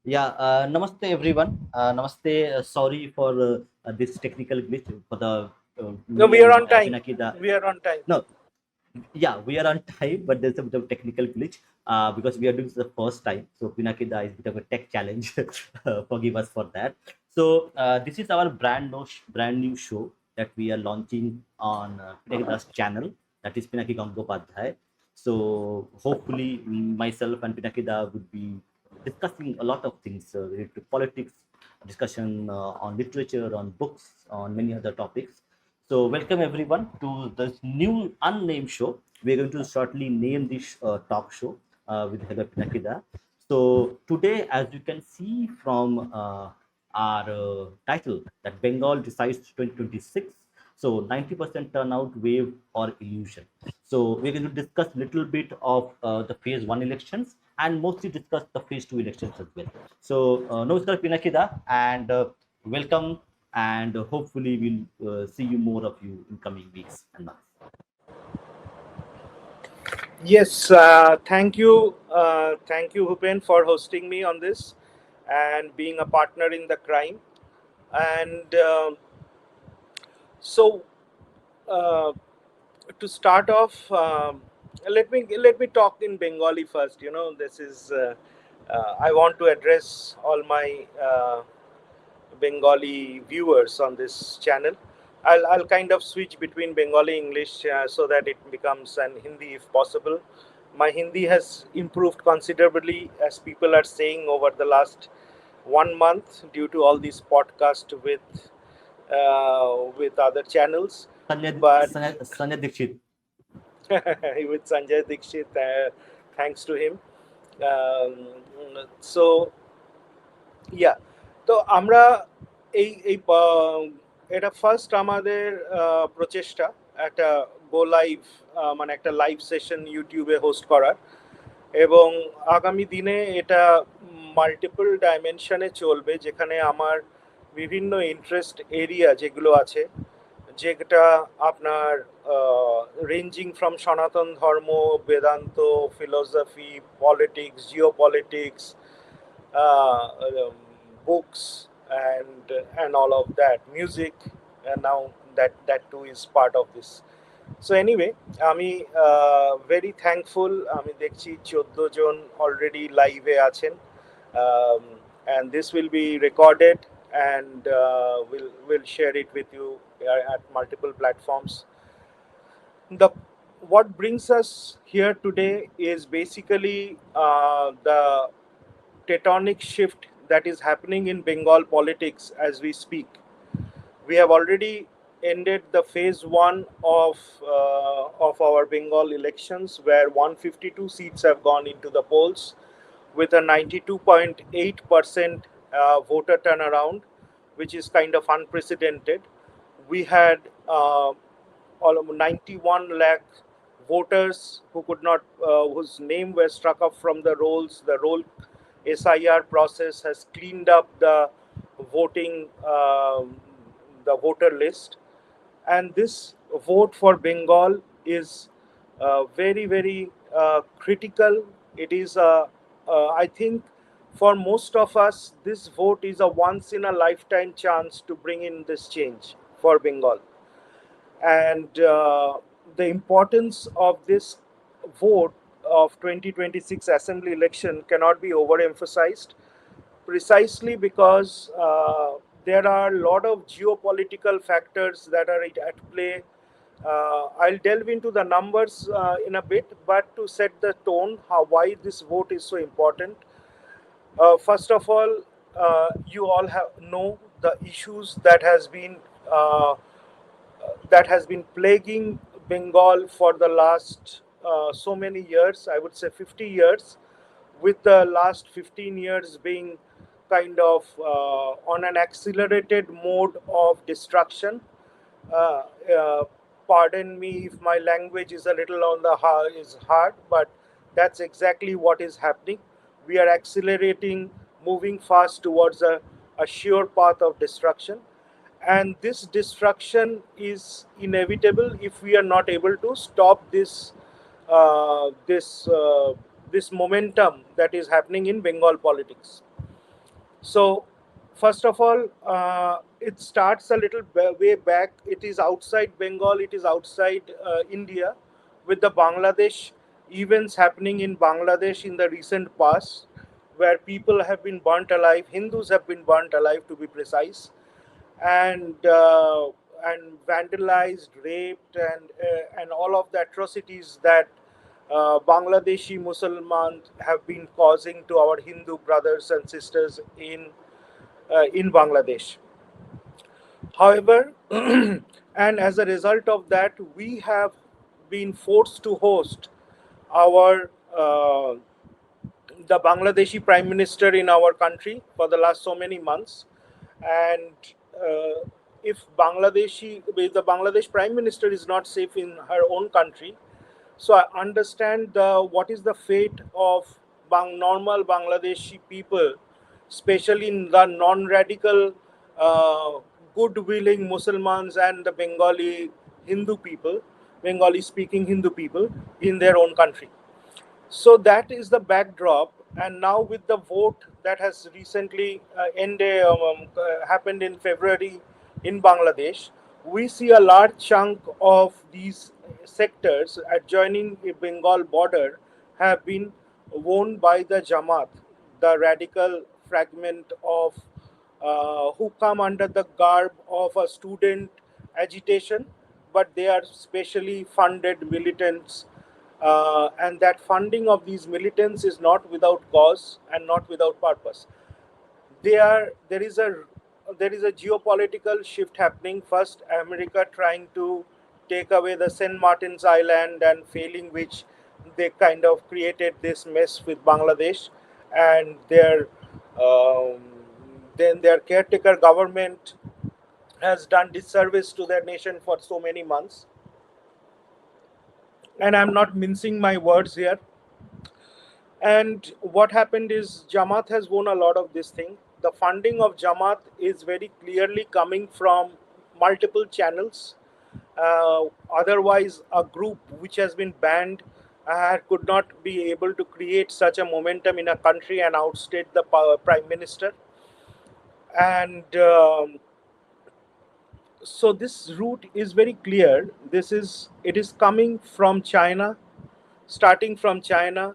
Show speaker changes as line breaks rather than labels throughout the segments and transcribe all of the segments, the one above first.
Namaste everyone. Namaste. Sorry for this technical glitch for the
No,
me
we are
and
on time.
Pinaki.
We are on time.
No, yeah, we are on time, but there's a bit of technical glitch because we are doing this the first time. So Pinaki is a bit of a tech challenge. Forgive us for that. So this is our brand new show that we are launching on Pinaki channel. That is Pinaki Gangopadhyay. So hopefully myself and Pinaki would be discussing a lot of things related to politics, discussion on literature, on books, on many other topics. So welcome everyone to this new unnamed show. We're going to shortly name this talk show with Heather Pinakida. So today, as you can see from our title, that Bengal Decides 2026. So 90% turnout, wave or illusion. So we're going to discuss a little bit of the phase one elections and mostly discuss the phase two elections as well. So Namaskar Pinakida and welcome, and hopefully we'll see you more of you in coming weeks and months.
Yes, thank you, Hupen, for hosting me on this and being a partner in the crime. And so, uh, to start off, let me talk in Bengali first. This is I want to address all my Bengali viewers on this channel. I'll kind of switch between Bengali English so that it becomes an Hindi if possible. My Hindi has improved considerably, as people are saying, over the last 1 month due to all these podcasts with other channels. But
Sanya Dikshit.
with Sanjay Dikshit, thanks to him. Um, so yeah, তো আমরা এই এই এটা first আমাদের প্রচেষ্টা একটা গো live, মানে একটা লাইভ সেশন ইউটিউবে হোস্ট করার, এবং আগামী দিনে এটা মাল্টিপল ডাইমেনশনে চলবে, যেখানে আমার বিভিন্ন ইন্টারেস্ট এরিয়া যেগুলো আছে, যেটা আপনার রেঞ্জিং ফ্রম সনাতন ধর্ম, Vedanta, philosophy, politics, Jio politics, uh, um, books, and all of that, music, and now that too is part of this. So anyway, আমি very thankful. আমি দেখছি 14 জন already live এ আছেন, um, and this will be recorded, and we'll share it with you at multiple platforms. The What brings us here today is basically the tectonic shift that is happening in Bengal politics as we speak. We have already ended the phase one of our Bengal elections, where 152 seats have gone into the polls with a 92.8% voter turnaround, which is kind of unprecedented. We had almost 91 lakh voters who could not, whose name were struck off from the rolls. The roll SIR process has cleaned up voting, the voter list, and this vote for Bengal is very, very critical. It is, I think, for most of us, this vote is a once in a lifetime chance to bring in this change for Bengal. And the importance of this vote of 2026 assembly election cannot be overemphasized, precisely because there are a lot of geopolitical factors that are at play. I'll delve into the numbers in a bit, but to set the tone, why this vote is so important. First of all, you all know the issues uh, that has been plaguing Bengal for the last so many years. I would say 50 years, with the last 15 years being kind of on an accelerated mode of destruction. Uh, uh, Pardon me if my language is a little on the is hard, but that's exactly what is happening. We are accelerating, moving fast towards a sure path of destruction, and this destruction is inevitable if we are not able to stop uh, this uh, this momentum that is happening in Bengal politics. So, first of all, it starts a little way back. It is outside Bengal, it is outside India, with the Bangladesh events happening in Bangladesh in the recent past, where people have been burnt alive, Hindus have been burnt alive to be precise, and vandalized, raped, and all of the atrocities that Bangladeshi Muslims have been causing to our Hindu brothers and sisters in Bangladesh. However, and as a result of that, we have been forced to host our the Bangladeshi Prime Minister in our country for the last so many months, and if if the Bangladesh Prime Minister is not safe in her own country, so I understand what is the fate of normal Bangladeshi people, especially in the non-radical, good-willing Muslims and the Bengali-speaking Hindu people in their own country. So that is the backdrop, and now with the vote that has recently happened in February in Bangladesh, we see a large chunk of these sectors adjoining the Bengal border have been won by the Jamaat, the radical fragment of who come under the garb of a student agitation, but they are specially funded militants, and that funding of these militants is not without cause and not without purpose. There is a geopolitical shift happening. First, America trying to take away the Saint Martin's Island, and failing which they kind of created this mess with Bangladesh, and um, then their caretaker government has done disservice to their nation for so many months. And I'm not mincing my words here. And what happened is Jamaat has won a lot of this thing. The funding of Jamaat is very clearly coming from multiple channels. Otherwise, a group which has been banned could not be able to create such a momentum in a country and outstate the prime minister. And so this route is very clear. It is coming from China, starting from China,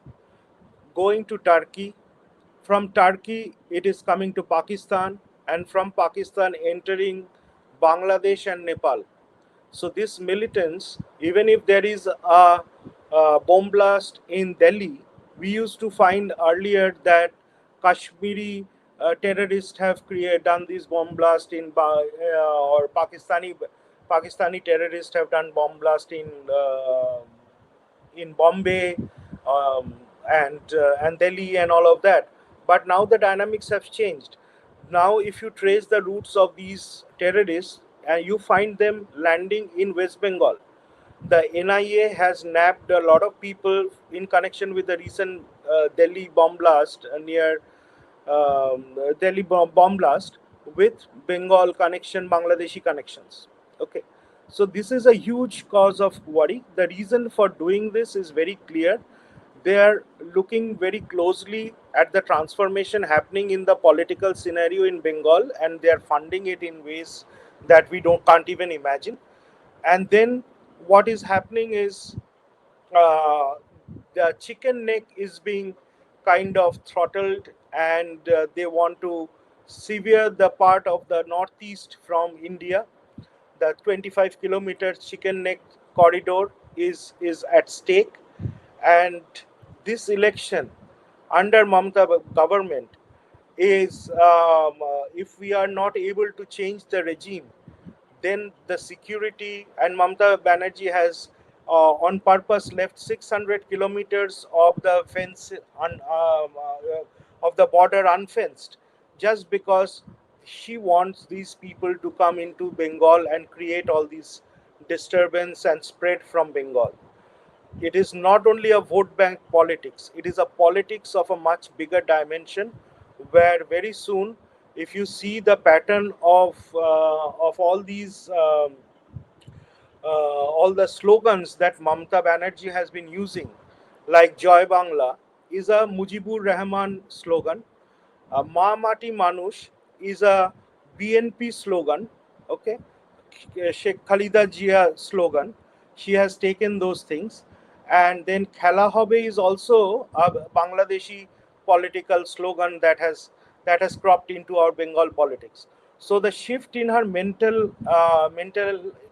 going to Turkey. From Turkey, it is coming to Pakistan, and from Pakistan, entering Bangladesh and Nepal. So, these militants, even if there is a bomb blast in Delhi, we used to find earlier that Kashmiri terrorists have done this bomb blast or Pakistani terrorists have done bomb blast in Bombay, and Delhi and all of that. But now the dynamics have changed. Now, if you trace the roots of these terrorists, you find them landing in West Bengal. The NIA has nabbed a lot of people in connection with the recent Delhi bomb blast near Delhi bomb blast with Bengal connection, Bangladeshi connections. Okay, so this is a huge cause of worry. The reason for doing this is very clear. They are looking very closely at the transformation happening in the political scenario in Bengal, and they are funding it in ways that we don't can't even imagine. And then what is happening is uh, the chicken neck is being kind of throttled, and they want to sever the part of the northeast from India. The 25 kilometers chicken neck corridor is at stake, and this election under Mamata government is, if we are not able to change the regime, then the security, and Mamata Banerjee has on purpose left 600 kilometers of the of the border unfenced, just because she wants these people to come into Bengal and create all these disturbance and spread from Bengal. It is not only a vote bank politics, it is a politics of a much bigger dimension, where very soon, if you see the pattern of all the slogans that Mamata Banerjee has been using, like Joy Bangla, is a Mujibur Rahman slogan. Ma Mati Manush is a BNP slogan, okay? Sheikh Khalida Jia slogan. She has taken those things. And then Khela Hobe is also a Bangladeshi political slogan that has cropped into our Bengal politics. So the shift in her mental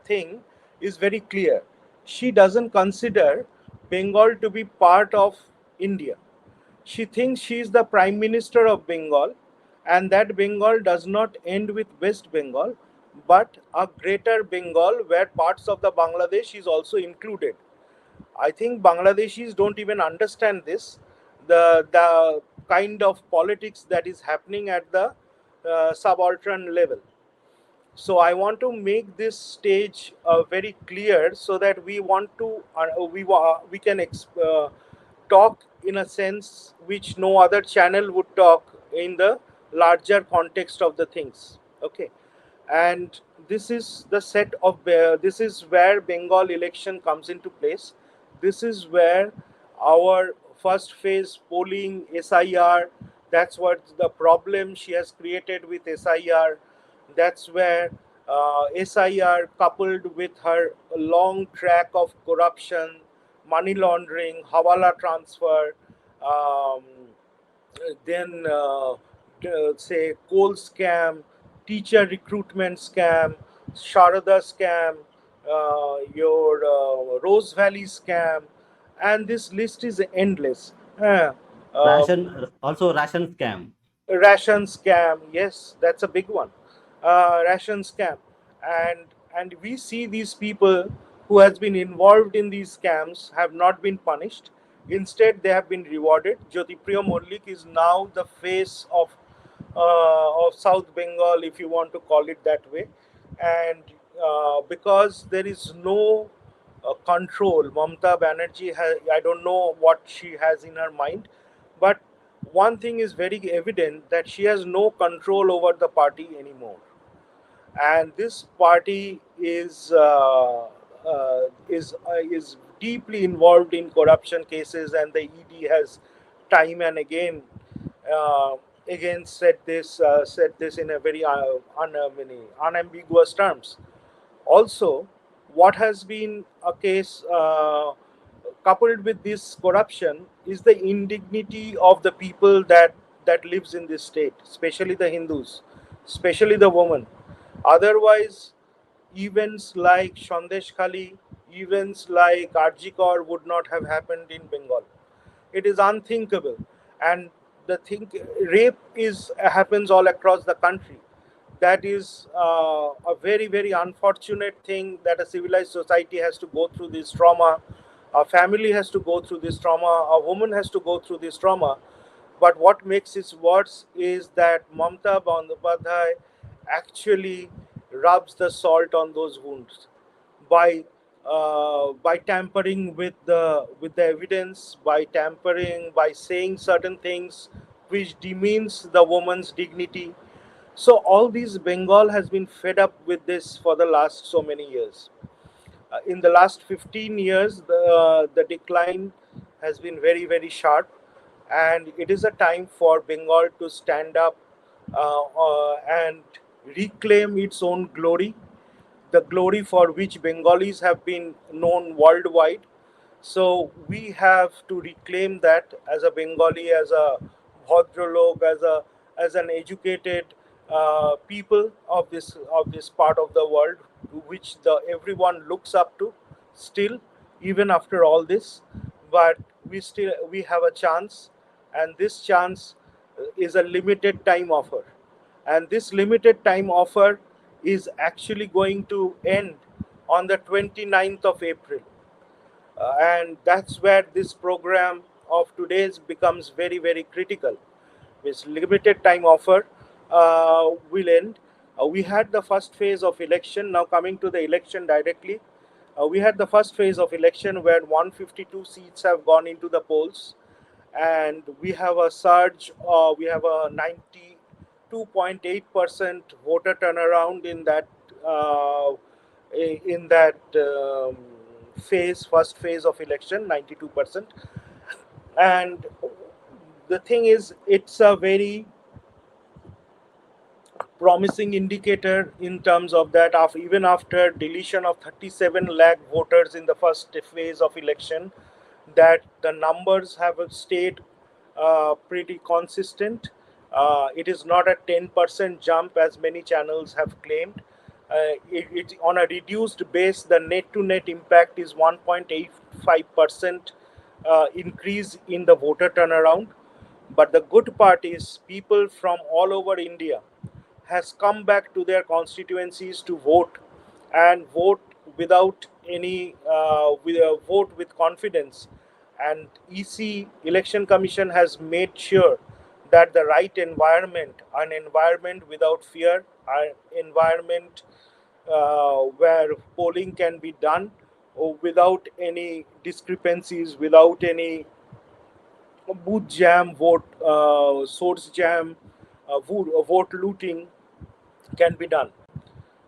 thing is very clear. She doesn't consider Bengal to be part of India. She thinks she is the Prime Minister of Bengal, and that Bengal does not end with West Bengal, but a greater Bengal where parts of the Bangladesh is also included. I think Bangladeshis don't even understand this, the kind of politics that is happening at the subaltern level. So I want to make this stage very clear so that we can talk in a sense which no other channel would talk in the larger context of the things. Okay, and this is the set of this is where Bengal election comes into place. This is where our first phase polling SIR, that's what the problem she has created with SIR. That's where SIR coupled with her long track of corruption, money laundering, hawala transfer, um, then say coal scam, teacher recruitment scam, Sharada scam, your Rose Valley scam, and this list is endless.
Also ration scam.
Ration scam, yes, that's a big one. Ration scam, and we see these people who has been involved in these scams have not been punished. Instead, they have been rewarded. Jyotipriya Mollik is now the face of South Bengal, if you want to call it that way, and because there is no control. Mamata Banerjee has, I don't know what she has in her mind, but one thing is very evident that she has no control over the party anymore. And this party is deeply involved in corruption cases, and the ED has time and uh, again said this in a very unambiguous terms. Also, what has been a case coupled with this corruption is the indignity of the people that lives in this state, especially the Hindus, especially the women. Otherwise, events like Shandesh Khali, events like Arjikor would not have happened in Bengal. It is unthinkable, and the think rape is happens all across the country. That is a very very unfortunate thing that a civilized society has to go through this trauma. A family has to go through this trauma. A woman has to go through this trauma. But what makes it worse is that Mamata Bandyopadhyay actually rubs the salt on those wounds by tampering with the evidence, by saying certain things which demeans the woman's dignity. So all these Bengal has been fed up with this for the last so many years. In the last 15 years, the decline has been very, very sharp, and it is a time for Bengal to stand up and reclaim its own glory, the glory for which Bengalis have been known worldwide. So we have to reclaim that as a Bengali, as a Bhadralok, as an educated people of this part of the world, to which the everyone looks up to, still, even after all this. But we have a chance, and this chance is a limited time offer, and this limited time offer is actually going to end on the 29th of April. And that's where this program of today's becomes very very critical. This limited time offer will end. We had the first phase of election. Now coming to the election directly, we had the first phase of election where 152 seats have gone into the polls, and we have a surge. We have a 92.8% voter turnaround uh, in that first phase of election, 92%. And the thing is, it's a very promising indicator in terms of that, even after deletion of 37 lakh voters in the first phase of election, that the numbers have stayed pretty consistent. It is not a 10% jump as many channels have claimed. It on a reduced base, the net to net impact is 1.85% increase in the voter turnaround. But the good part is people from all over India has come back to their constituencies to vote, and vote without any vote with confidence. And EC Election Commission has made sure that the right environment, an environment without fear, an environment where polling can be done without any discrepancies, without any booth jam, source jam, vote looting, can be done.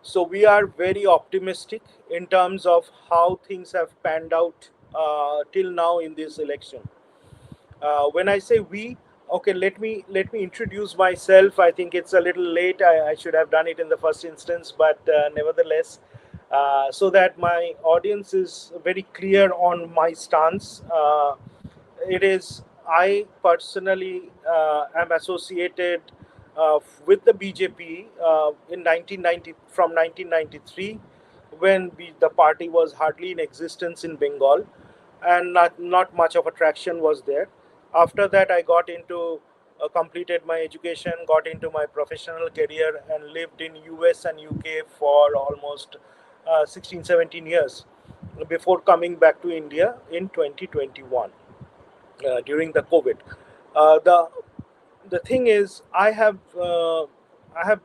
So we are very optimistic in terms of how things have panned out till now in this election. When I say we, okay, let me introduce myself. I think it's a little late. I should have done it in the first instance, but nevertheless, so that my audience is very clear on my stance. It is I personally am associated with the BJP in 1990 from 1993, when the party was hardly in existence in Bengal, and not much of attraction was there. After that, I got into completed my education, got into my professional career, and lived in US and UK for almost 16, 17 years before coming back to India in 2021 during the COVID. The thing is, I have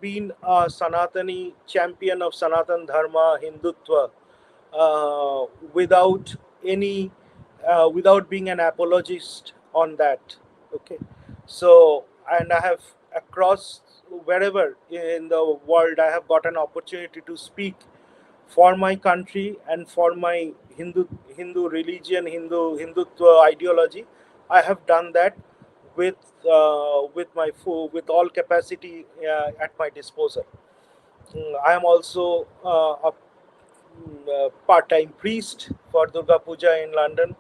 been a Sanatani champion of Sanatan Dharma Hindutva without any without being an apologist on that. Okay, so, and I have, across wherever in the world, I have got an opportunity to speak for my country and for my Hindu religion, Hindutva ideology. I have done that with with all capacity at my disposal. I am also a part-time priest for Durga Puja in London,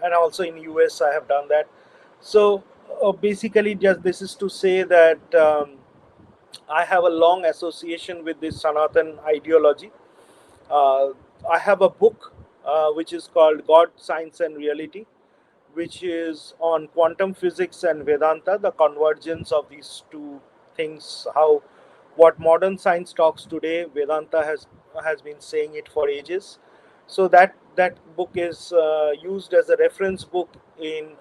and also in US. I have done that. So basically, just this is to say that I have a long association with this Sanatan ideology. uh, I have a book which is called God, Science, and Reality, which is on quantum physics and Vedanta, the convergence of these two things. How what modern science talks today, Vedanta has been saying it for ages. So that book is used as a reference book in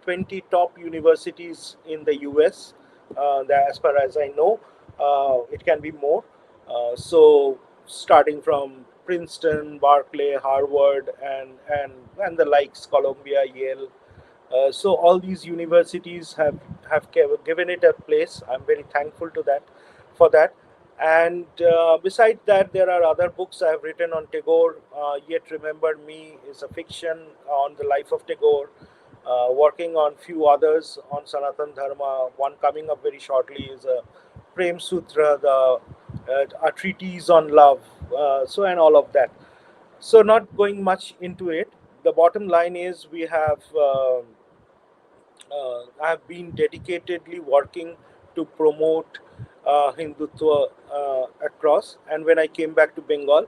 20 top universities in the US. As far as I know, it can be more. So starting from Princeton, Berkeley, Harvard, and the likes, Columbia, Yale. So all these universities have given it a place. I'm very thankful to that for that. And besides that, there are other books I have written on Tagore. Yet Remember Me is a fiction on the life of Tagore. Working on few others on Sanatan Dharma. One coming up very shortly is a Prem Sutra, a treatise on love. So, and all of that. So, not going much into it. The bottom line is we have. I have been dedicatedly working to promote Hindutva across. And when I came back to Bengal,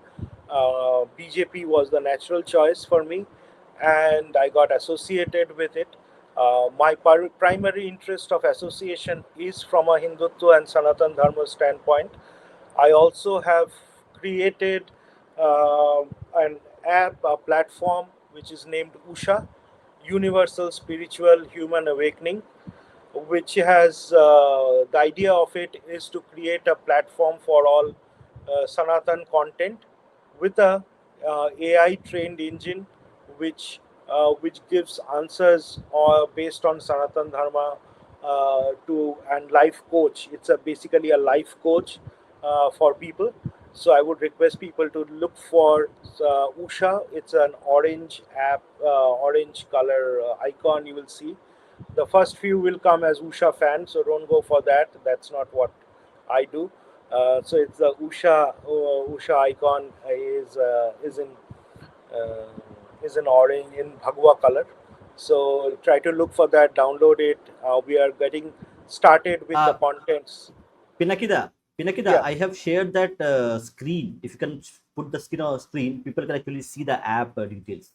BJP was the natural choice for me, and I got associated with it. My primary interest of association is from a Hindutva and Sanatan Dharma standpoint. I also have created an app, a platform which is named Usha, Universal Spiritual Human Awakening, which has the idea of it is to create a platform for all Sanatan content with a AI trained engine, which gives answers based on Sanatan Dharma to and life coach. It's a basically a life coach for people. So I would request people to look for Usha. It's an orange app, orange color icon. You will see the first few will come as Usha fans, so don't go for that. That's not what I do. So it's the Usha icon uh, is in orange in Bhagwa color. So try to look for that, download it. We are getting started with the
uh,
contents.
Pinakida, Pinakida,
Yeah.
I have shared that screen. If you can put the screen on screen, people can actually see the app details.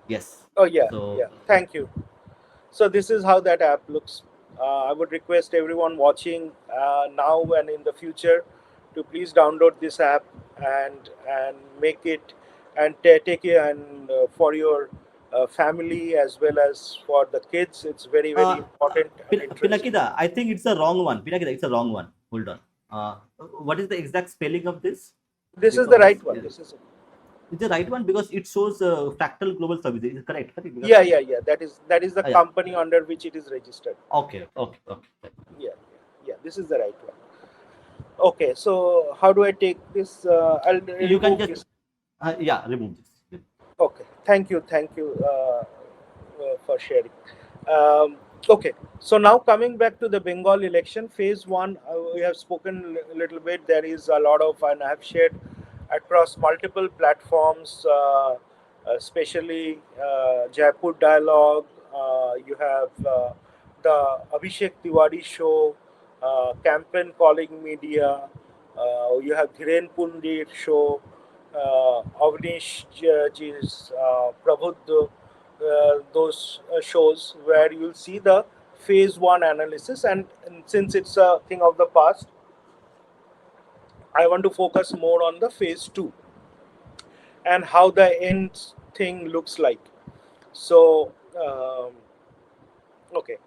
Yes.
Oh yeah,
So
yeah. Thank you. So this is how that app looks. I would request everyone watching now and in the future to please download this app and make it and take it and for your family as well as for the kids. It's very very
uh,
important and interesting.
Pinakida, I think it's the wrong one. Pinakida, it's the wrong one. Hold on. What is the exact spelling of this?
This is the
Because this
right one. This is
is the right one because it shows Fractal Global Services. Is it correct? Correct? Because,
yeah, yeah, yeah. That is the
yeah.
company under which it is registered.
Okay. Okay. Okay.
Yeah, yeah, yeah. This is the right one. Okay, so how do I take this? I'll
You can
remove
just
this.
yeah, remove this.
Okay, thank you for sharing. Okay, so now coming back to the Bengal election, phase one, we have spoken a little bit. There is a lot of, and I have shared across multiple platforms, especially Jaipur Dialogue. You have the Abhishek Tiwari show, Campaign Calling Media. You have Dhiren Pundir show, Avnish ji's Prabhuddha, those shows where you'll see the phase one analysis. And since it's a thing of the past, I want to focus more on the phase two and how the end thing looks like. So, okay,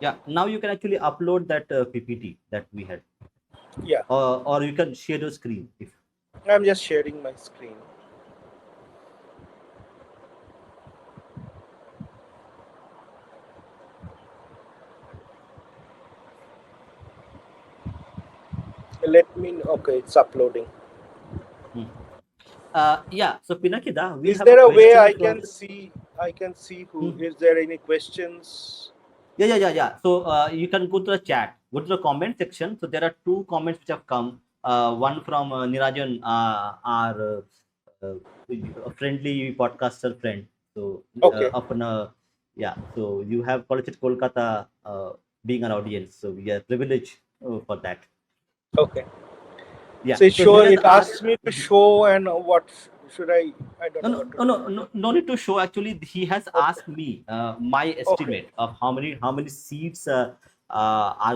Yeah. Now you can actually upload that PPT that we had,
yeah,
or you can share your screen if.
I'm just sharing my screen. Let me know. Okay, it's uploading.
Hmm. Yeah. So Pinakida, we
Is
have a
there a way
question
I
from.
can see? I can see who.
Hmm.
Is there any questions?
Yeah. So you can go to the chat, go to the comment section. So there are two comments which have come. One from Nirajan, our a friendly podcaster friend. So
Okay,
upon yeah. So you have College at Kolkata being an audience. So we are privileged for that.
okay.
Yeah.
So it
So he
show.
has
It
asked.
asks me to show and what should I? I don't
No,
know
no,
what to
no,
do.
no, no, no need to show. Actually, he has
Okay,
asked me my
okay.
estimate of how many seats are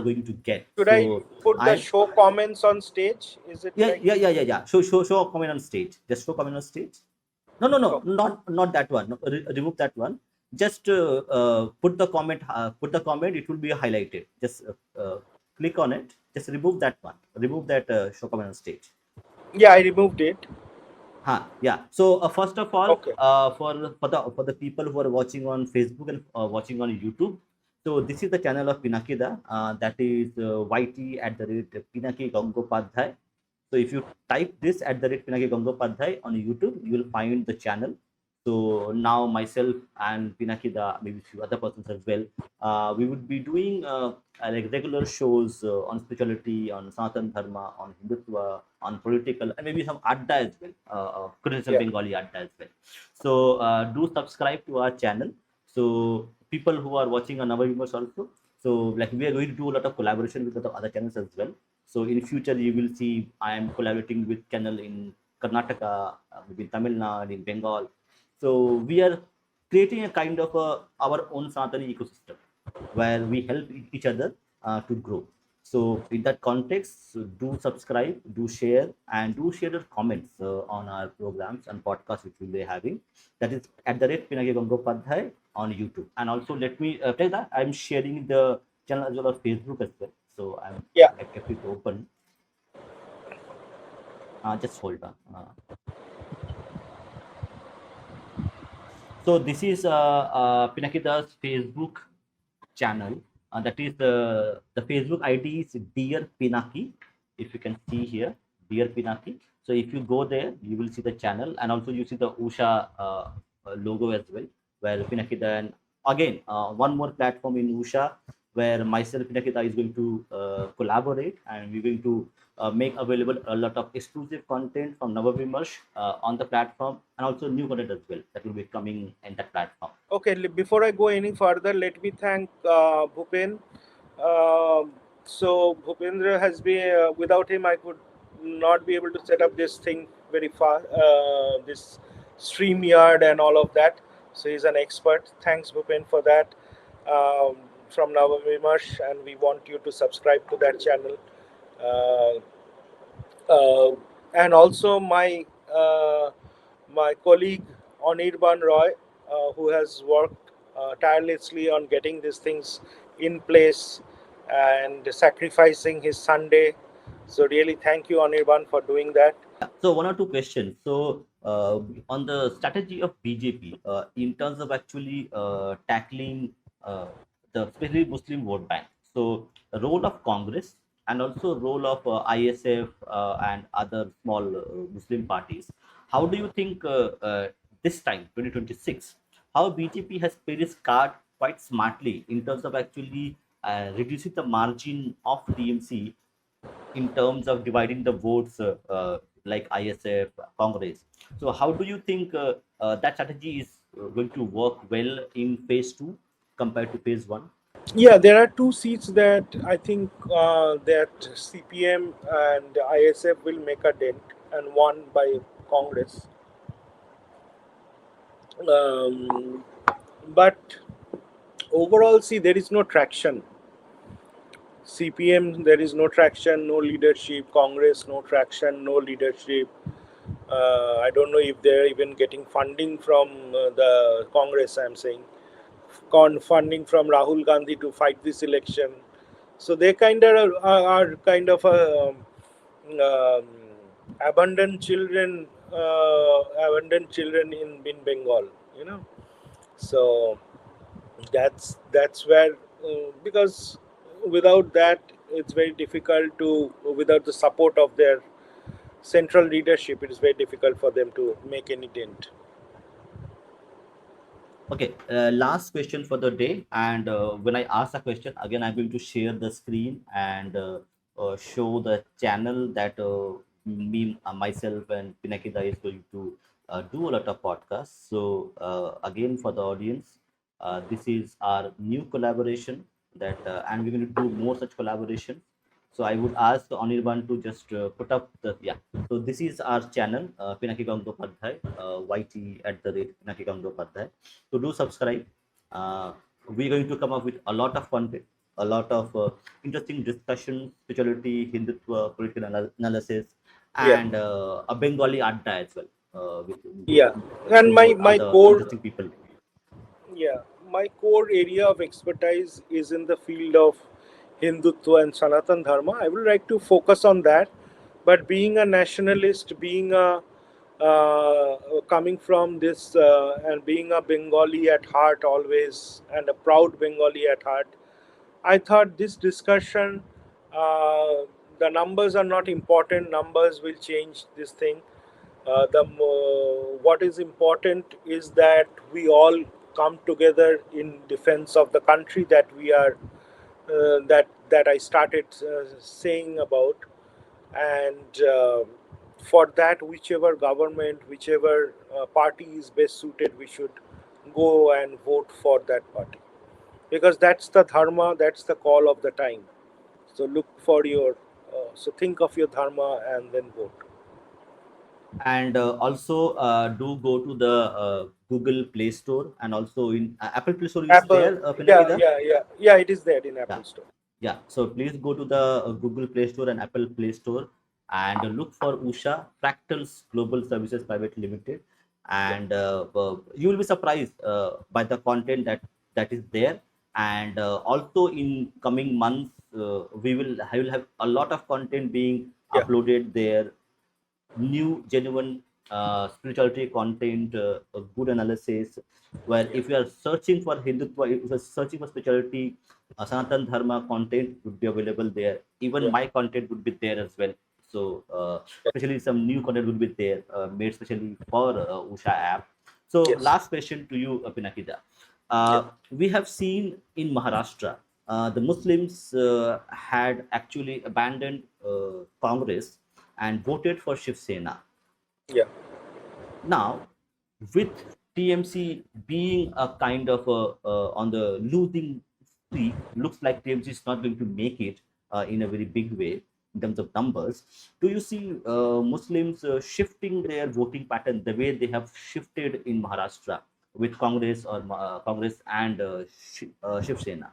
going to get.
Should I
So
put the
I
show comments on stage? Is it
yeah
like
yeah yeah yeah yeah. Show a comment on stage. Just show comment on stage. No,
okay?
not that one. No, remove that one. Just put the comment. Put the comment. It will be highlighted. Just click on it. Just remove that one. Remove that show comment on stage.
Yeah, I removed it.
Yeah. So first of all,
Okay,
for the people who are watching on Facebook and watching on YouTube, so this is the channel of Pinakida. That is YT at the rate Pinaki Gangopadhyay. So if you type this at the rate Pinaki Gangopadhyay on YouTube, you will find the channel. So now myself and Pinakida, maybe few other persons as well, we would be doing like regular shows on spirituality, on Sanatan Dharma, on Hindutva, on political, and maybe some adda as well, critical
yeah,
Bengali adda as well. So do subscribe to our channel. So people who are watching on our viewers also. So like we are going to do a lot of collaboration with other channels as well. So in future you will see I am collaborating with channel in Karnataka, maybe Tamil Nadu, in Bengal. So we are creating a kind of our own Sanatani ecosystem where we help each other to grow. So in that context, so do subscribe, do share, and do share your comments on our programs and podcasts which we'll be having. That is at the rate Pinaki Gangopadhyay on YouTube. And also let me tell that I'm sharing the channel as well as Facebook as well. So
yeah.
I kept it open. Just hold on. So this is Pinakida's Facebook channel. That is the Facebook ID is Dear Pinaki. If you can see here, Dear Pinaki. So if you go there, you will see the channel, and also you see the Usha logo as well, where Pinakida and again one more platform in Usha where myself Pinakida is going to collaborate, and we're going to make available a lot of exclusive content from Navavimarsh on the platform, and also new content as well that will be coming in that platform.
Okay, before I go any further, let me thank Bhupen. Um so Bhupendra has been, without him, I could not be able to set up this thing very fast, this StreamYard and all of that. So he's an expert. Thanks, Bhupen, for that. Um, from Navavimarsh, and we want you to subscribe to that channel. Uh, uh, and also uh, my colleague Anirban Roy, who has worked tirelessly on getting these things in place and sacrificing his Sunday. So really, thank you, Anirban, for doing that.
So one or two questions. So on the strategy of BJP in terms of actually tackling the especially Muslim vote bank. So role of Congress and also role of ISF and other small Muslim parties. How do you think this time 2026 how BJP has played its card quite smartly in terms of actually reducing the margin of TMC in terms of dividing the votes like ISF, Congress. So, how do you think that strategy is going to work well in phase two compared to phase one?
Yeah, there are two seats that I think that CPM and ISF will make a dent, and one by Congress. Um, but overall, see, there is no traction. CPM, there is no traction, no leadership. Congress, no traction, no leadership. I don't know if they're even getting funding from the Congress. I'm saying, funding from Rahul Gandhi to fight this election. So they kind of are kind of a um, abandoned children, abandoned children in Bengal. You know, so that's where, because without that it's very difficult to, without the support of their central leadership, it is very difficult for them to make any dent.
Okay, last question for the day. And when I ask a question, again, I'm going to share the screen and show the channel that me, myself, and Pinakida is going to do a lot of podcasts. So, again, for the audience, this is our new collaboration that, and we're going to do more such collaboration. So, I would ask Anirban to just put up the, yeah. So, this is our channel, Pinaki Gangopadhyay, YT at the rate Pinaki Gangopadhyay. So do subscribe. Uh, we're going to come up with a lot of content, a lot of interesting discussion, spirituality, Hindutva, political analysis,
Yeah,
and a Bengali adda as well, with
yeah.
two
And my
more
my
other
core,
interesting people.
yeah, my core area of expertise is in the field of Hindutva and Sanatan Dharma. I would like to focus on that. But being a nationalist, being a coming from this, and being a Bengali at heart always, and a proud Bengali at heart, I thought this discussion, the numbers are not important. Numbers will change this thing. What is important is that we all come together in defense of the country that we are, that I started saying about, and for that, whichever government, whichever party is best suited, we should go and vote for that party, because that's the dharma, that's the call of the time. So look for your, so think of your dharma and then vote.
And also do go to the Google Play Store, and also in Apple Play Store is
Apple,
there,
yeah,
Pinakida?
yeah, yeah, yeah. It is there in
Yeah.
Apple Store.
Yeah, so please go to the Google Play Store and Apple Play Store and look for Usha Fractals Global Services Private Limited,
Yeah,
and you will be surprised by the content that is there. And also in coming months, I will have a lot of content being
yeah,
uploaded there, new genuine spirituality content, a good analysis, where
yeah,
if you are searching for Hindutva, if you are searching for spirituality, Sanatan Dharma content would be available there. Even
yeah,
my content would be there as well. So, especially some new content would be there, made especially for Usha app. So
Yes.
last question to you, Pinakida.
Yeah.
We have seen in Maharashtra, the Muslims had actually abandoned Congress and voted for Shiv Sena.
Yeah.
Now, with TMC being a kind of on the losing streak, looks like TMC is not going to make it in a very big way in terms of numbers. Do you see Muslims shifting their voting pattern the way they have shifted in Maharashtra with Congress or Congress and Shiv Sena?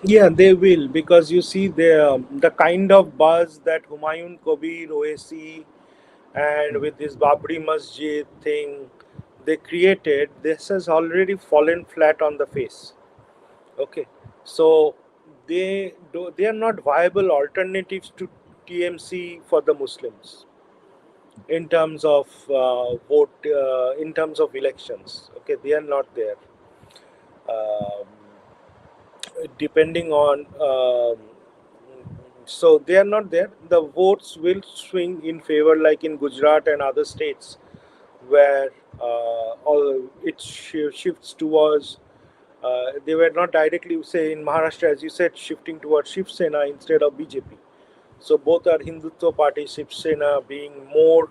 Yeah, they will, because you see the kind of buzz that Humayun Kabir, OAC, and with this Babri Masjid thing they created, this has already fallen flat on the face. Okay, so they are not viable alternatives to TMC for the Muslims in terms of in terms of elections. Okay, they are not there. Um, Depending on so they are not there. The votes will swing in favor, like in Gujarat and other states, where all it shifts towards. They were not directly, say in Maharashtra, as you said, shifting towards Shiv Sena instead of BJP. So both are Hindutva parties. Shiv Sena being more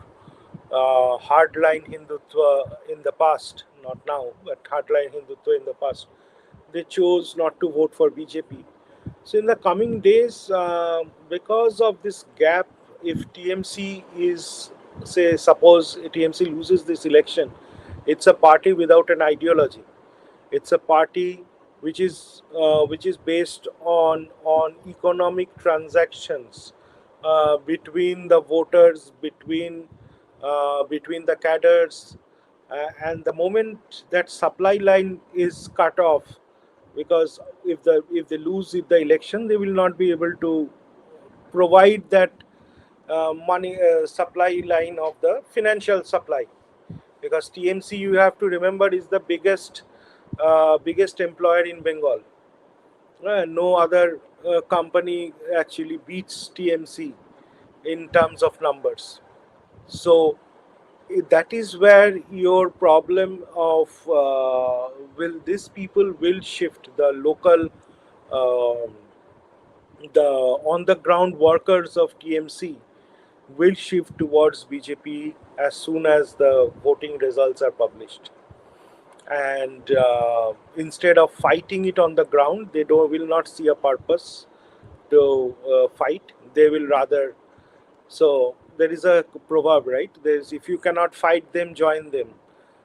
hardline Hindutva in the past, not now, but hardline Hindutva in the past. They chose not to vote for BJP. So in the coming days, because of this gap, if TMC is, say, suppose TMC loses this election, it's a party without an ideology. It's a party which is based on economic transactions between the voters, between the cadres, and the moment that supply line is cut off, because if they lose the election, they will not be able to provide that money supply line of the financial supply, because TMC, you have to remember, is the biggest employer in Bengal. No other company actually beats TMC in terms of numbers. So that is where your problem of will these people will shift the local um the on the ground workers of TMC will shift towards BJP as soon as the voting results are published. And instead of fighting it on the ground, they don't will not see a purpose to fight. They will rather. So there is a proverb, right? There's, if you cannot fight them, join them.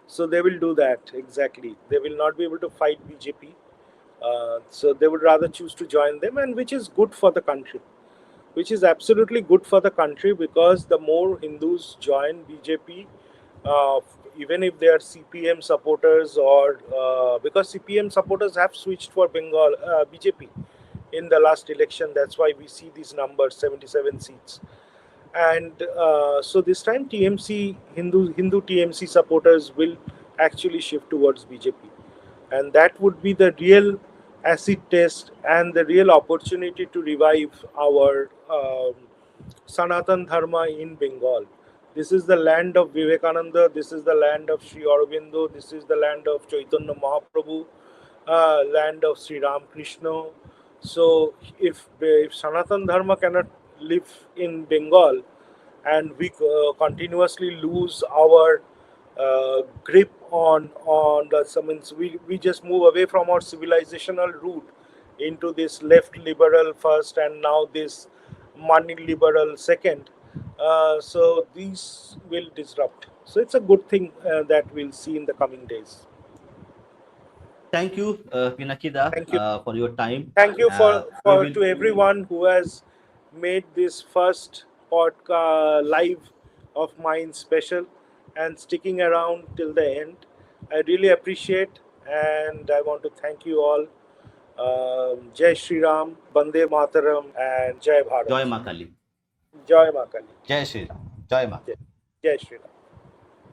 So they will do that exactly. They will not be able to fight BJP. So they would rather choose to join them, and which is good for the country, which is absolutely good for the country, because the more Hindus join BJP, uh, even if they are CPM supporters, or because CPM supporters have switched for Bengal BJP in the last election, that's why we see these numbers, 77 seats. And so this time TMC Hindu TMC supporters will actually shift towards BJP, and that would be the real acid test and the real opportunity to revive our Sanatan Dharma in Bengal. This is the land of Vivekananda. This is the land of Sri Aurobindo. This is the land of Chaitanya Mahaprabhu, land of Sri Ram Krishna. So, if Sanatan Dharma cannot live in Bengal, and we continuously lose our grip on the, I mean, we just move away from our civilizational route into this left liberal first, and now this money liberal second. So these will disrupt. So it's a good thing that we'll see in the coming days.
Thank you, Pinakida,
Thank you.
for your time.
Thank you
We
for
will.
to everyone who has made this first podcast live of mine special and sticking around till the end. I really appreciate, and I want to thank you all. Jai Shri Ram, Bande Mataram, and Jai
Joy
Bharat.
Ma Kali.
Jai Ma Kali.
Jai Shri Ram. Joy Ma.
Jai Jai Shri Ram.